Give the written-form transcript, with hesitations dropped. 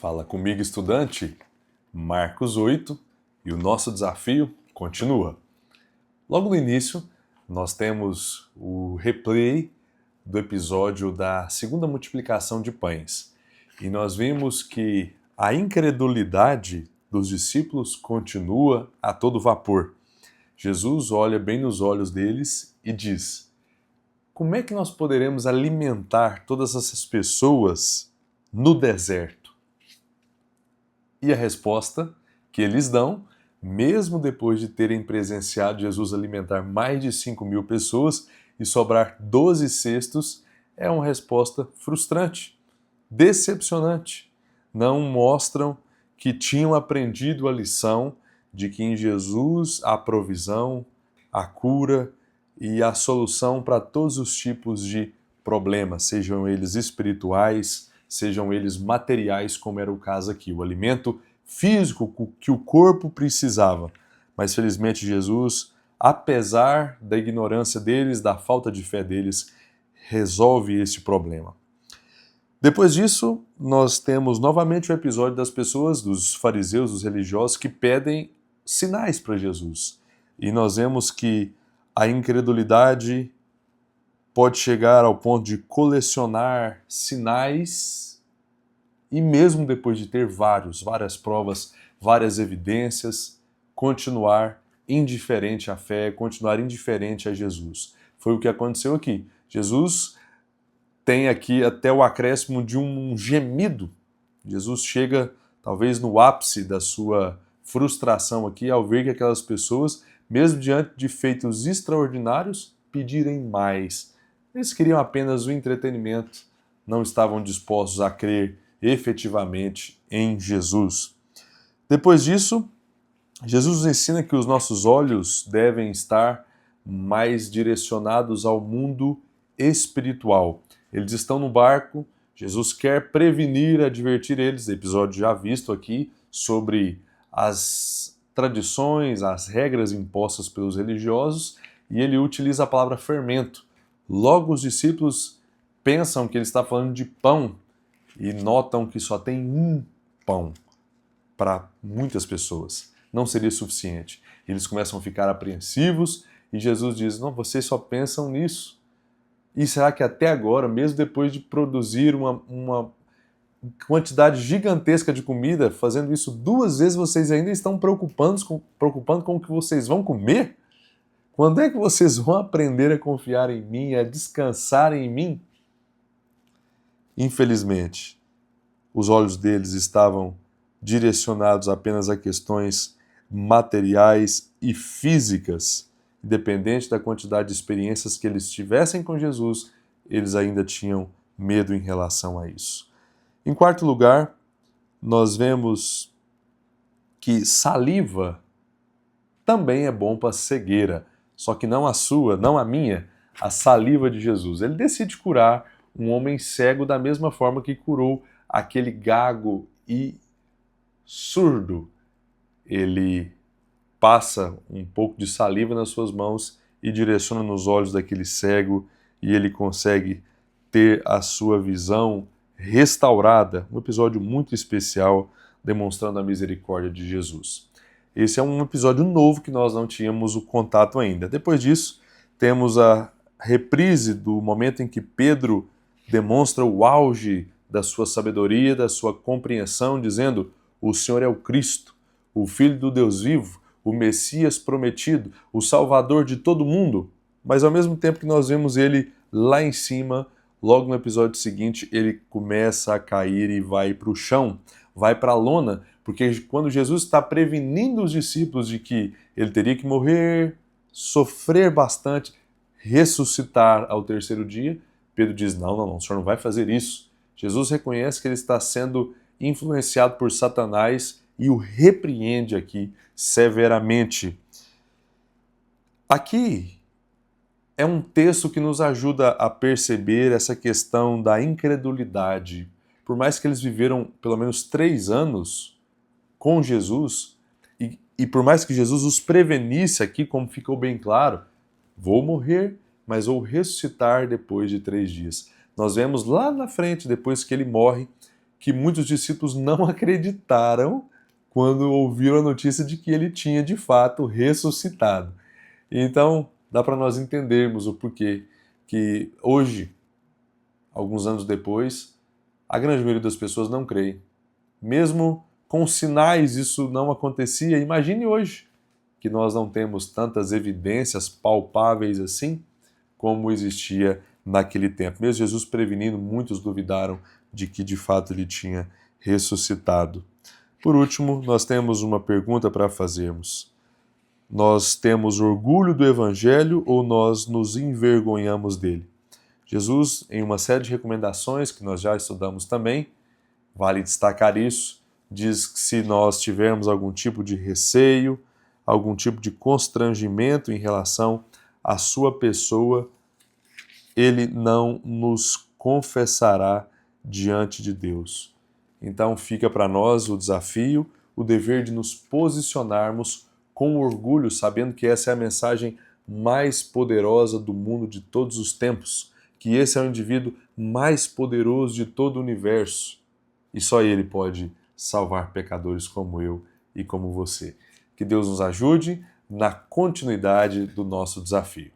Fala comigo, estudante, Marcos 8, e o nosso desafio continua. Logo no início, nós temos o replay do episódio da segunda multiplicação de pães. E nós vimos que a incredulidade dos discípulos continua a todo vapor. Jesus olha bem nos olhos deles e diz: como é que nós poderemos alimentar todas essas pessoas no deserto? E a resposta que eles dão, mesmo depois de terem presenciado Jesus alimentar mais de 5.000 pessoas e sobrar 12 cestos, é uma resposta frustrante, decepcionante. Não mostram que tinham aprendido a lição de que em Jesus há provisão, a cura e a solução para todos os tipos de problemas, sejam eles espirituais, sejam eles materiais, como era o caso aqui, o alimento físico que o corpo precisava. Mas felizmente Jesus, apesar da ignorância deles, da falta de fé deles, resolve esse problema. Depois disso, nós temos novamente o episódio das pessoas, dos fariseus, dos religiosos, que pedem sinais para Jesus. E nós vemos que a incredulidade pode chegar ao ponto de colecionar sinais e mesmo depois de ter várias provas, várias evidências, continuar indiferente à fé, continuar indiferente a Jesus. Foi o que aconteceu aqui. Jesus tem aqui até o acréscimo de um gemido. Jesus chega talvez no ápice da sua frustração aqui ao ver que aquelas pessoas, mesmo diante de feitos extraordinários, pedirem mais. Eles queriam apenas o entretenimento, não estavam dispostos a crer efetivamente em Jesus. Depois disso, Jesus nos ensina que os nossos olhos devem estar mais direcionados ao mundo espiritual. Eles estão no barco, Jesus quer prevenir, advertir eles, episódio já visto aqui, sobre as tradições, as regras impostas pelos religiosos, e ele utiliza a palavra fermento. Logo os discípulos pensam que ele está falando de pão e notam que só tem um pão para muitas pessoas. Não seria suficiente. Eles começam a ficar apreensivos e Jesus diz: não, vocês só pensam nisso. E será que até agora, mesmo depois de produzir uma quantidade gigantesca de comida, fazendo isso 2 vezes, vocês ainda estão preocupando com o que vocês vão comer? Quando é que vocês vão aprender a confiar em mim, a descansar em mim? Infelizmente, os olhos deles estavam direcionados apenas a questões materiais e físicas. Independente da quantidade de experiências que eles tivessem com Jesus, eles ainda tinham medo em relação a isso. Em quarto lugar, nós vemos que saliva também é bom para cegueira, só que não a sua, não a minha, a saliva de Jesus. Ele decide curar um homem cego da mesma forma que curou aquele gago e surdo. Ele passa um pouco de saliva nas suas mãos e direciona nos olhos daquele cego e ele consegue ter a sua visão restaurada. Um episódio muito especial demonstrando a misericórdia de Jesus. Esse é um episódio novo que nós não tínhamos o contato ainda. Depois disso, temos a reprise do momento em que Pedro demonstra o auge da sua sabedoria, da sua compreensão, dizendo: o Senhor é o Cristo, o Filho do Deus vivo, o Messias prometido, o Salvador de todo mundo. Mas ao mesmo tempo que nós vemos ele lá em cima, logo no episódio seguinte, ele começa a cair e vai para o chão, vai para a lona, porque quando Jesus está prevenindo os discípulos de que ele teria que morrer, sofrer bastante, ressuscitar ao terceiro dia, Pedro diz: não, o senhor não vai fazer isso. Jesus reconhece que ele está sendo influenciado por Satanás e o repreende aqui severamente. Aqui é um texto que nos ajuda a perceber essa questão da incredulidade. Por mais que eles viveram pelo menos 3 anos com Jesus, e por mais que Jesus os prevenisse aqui, como ficou bem claro, vou morrer, mas vou ressuscitar depois de 3 dias. Nós vemos lá na frente, depois que ele morre, que muitos discípulos não acreditaram quando ouviram a notícia de que ele tinha de fato ressuscitado. Então, dá para nós entendermos o porquê que hoje, alguns anos depois, a grande maioria das pessoas não creem. Mesmo com sinais isso não acontecia. Imagine hoje que nós não temos tantas evidências palpáveis assim como existia naquele tempo. Mesmo Jesus prevenindo, muitos duvidaram de que de fato ele tinha ressuscitado. Por último, nós temos uma pergunta para fazermos. Nós temos orgulho do Evangelho ou nós nos envergonhamos dele? Jesus, em uma série de recomendações que nós já estudamos também, vale destacar isso, diz que se nós tivermos algum tipo de receio, algum tipo de constrangimento em relação à sua pessoa, ele não nos confessará diante de Deus. Então fica para nós o desafio, o dever de nos posicionarmos com orgulho, sabendo que essa é a mensagem mais poderosa do mundo de todos os tempos, que esse é o indivíduo mais poderoso de todo o universo. E só ele pode salvar pecadores como eu e como você. Que Deus nos ajude na continuidade do nosso desafio.